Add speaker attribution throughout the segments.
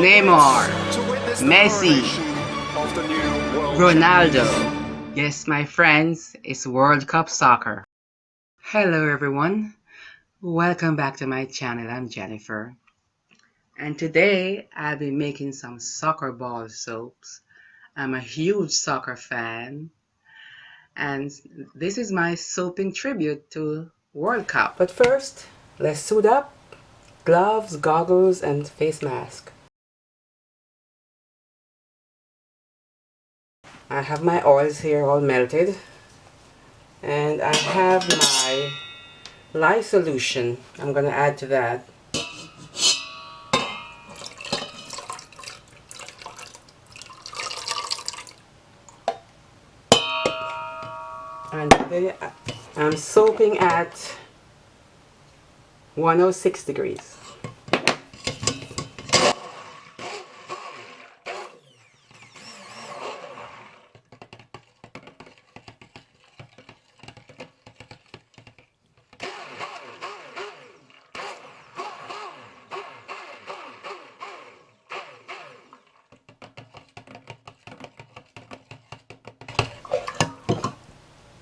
Speaker 1: Neymar, Messi, Ronaldo. Yes, my friends, it's World Cup soccer. Hello everyone, welcome back to my channel. I'm Jennifer, and today I'll be making some soccer ball soaps. I'm a huge soccer fan, and this is my soaping tribute to World Cup. But first, let's suit up. Gloves, goggles, and face mask. I have my oils here all melted, and I have my lye solution. I'm going to add to that. And today I'm soaping at 106 degrees.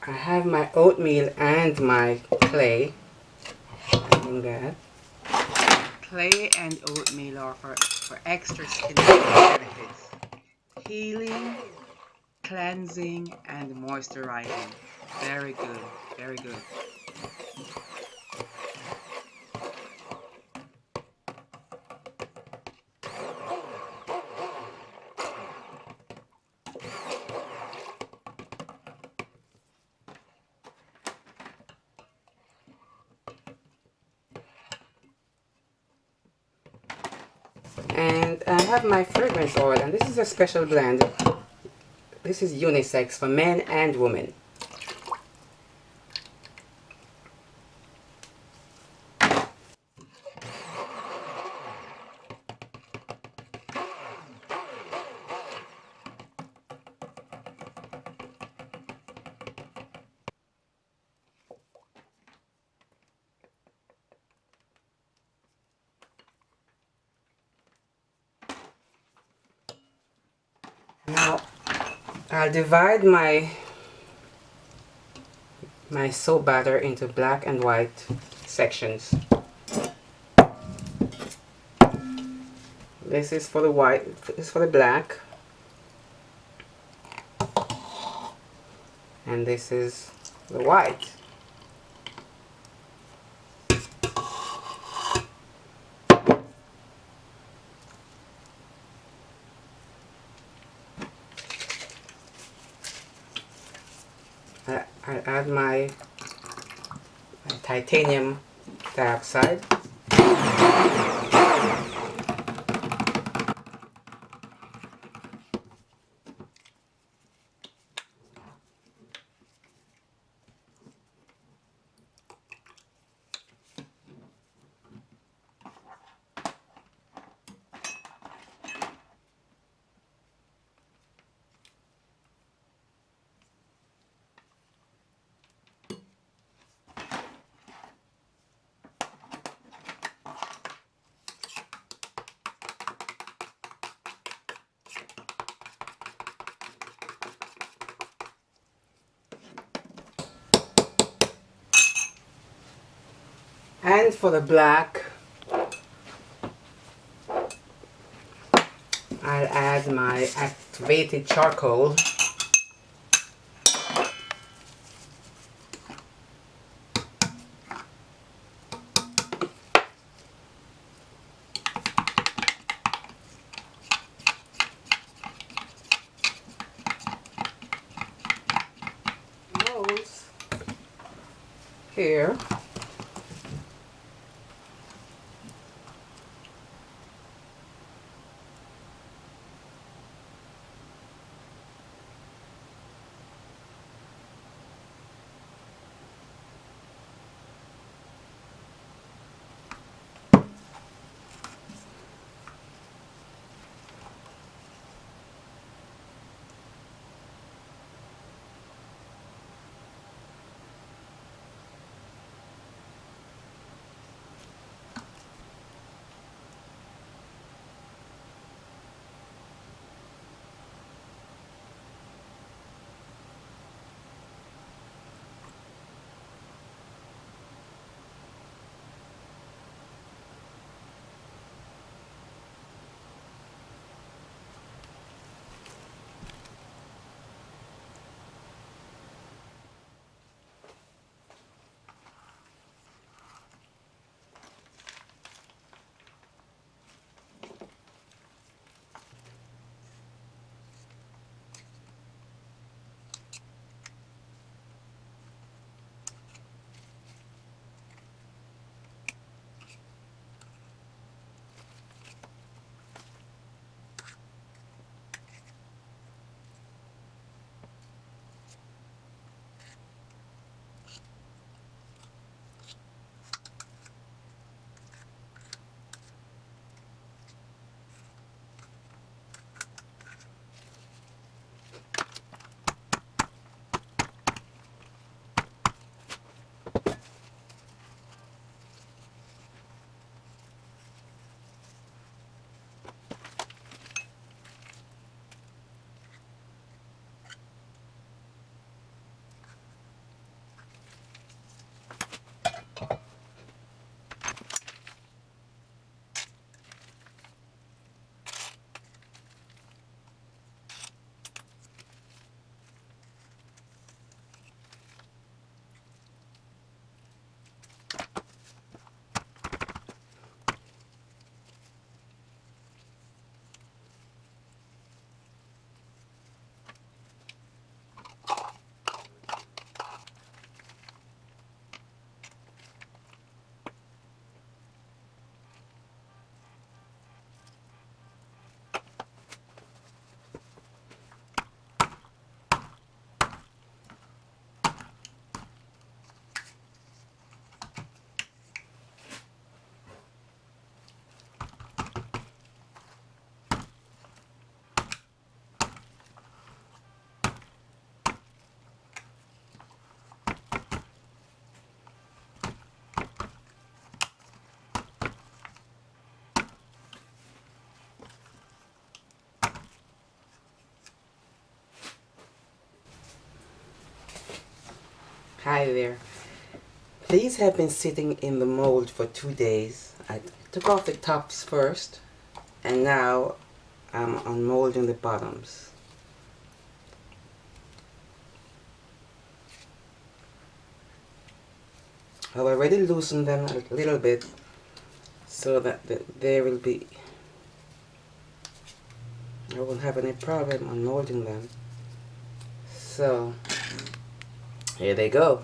Speaker 1: I have my oatmeal and my clay. Adding that. Clay and oatmeal are for extra skin benefits. Healing, cleansing, and moisturizing. Very good, very good. And I have my fragrance oil, and this is a special blend. This is unisex for men and women. Now I'll divide my soap batter into black and white sections. This is for the white, this is for the black, and this is the white. I add my titanium dioxide. And for the black, I'll add my activated charcoal. Those here.
Speaker 2: Hi there. These have been sitting in the mold for 2 days. I took off the tops first, and now I'm unmolding the bottoms. I've already loosened them a little bit so that they will be, I won't have any problem unmolding them. So here they go.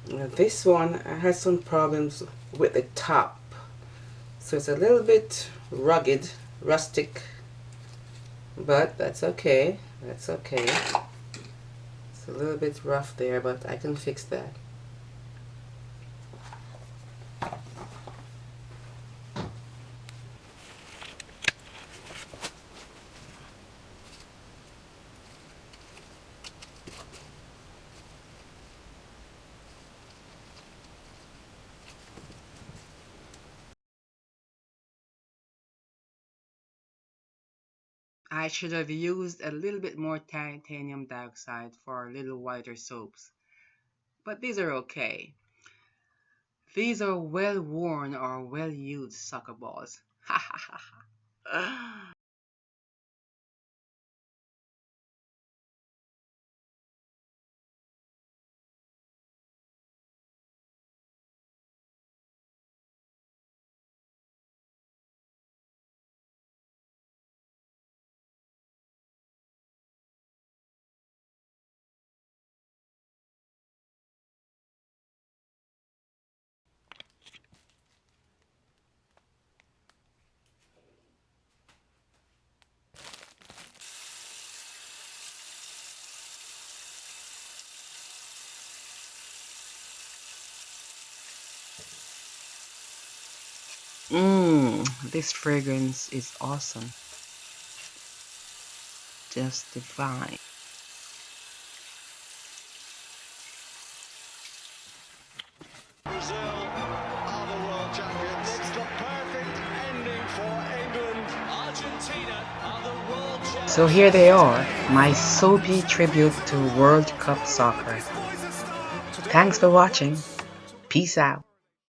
Speaker 2: Now this one has some problems with the top, so it's a little bit rugged, rustic, but that's okay. That's okay. It's a little bit rough there, but I can fix that.
Speaker 1: I should have used a little bit more titanium dioxide for little whiter soaps, but these are okay. These are well worn or well used soccer balls. Ha ha ha ha. This fragrance is awesome. Just divine.
Speaker 3: Brazil are the world champions. It's the perfect ending for England. Argentina are the world champions.
Speaker 1: So here they are, my soapy tribute to World Cup soccer. Thanks for watching. Peace out.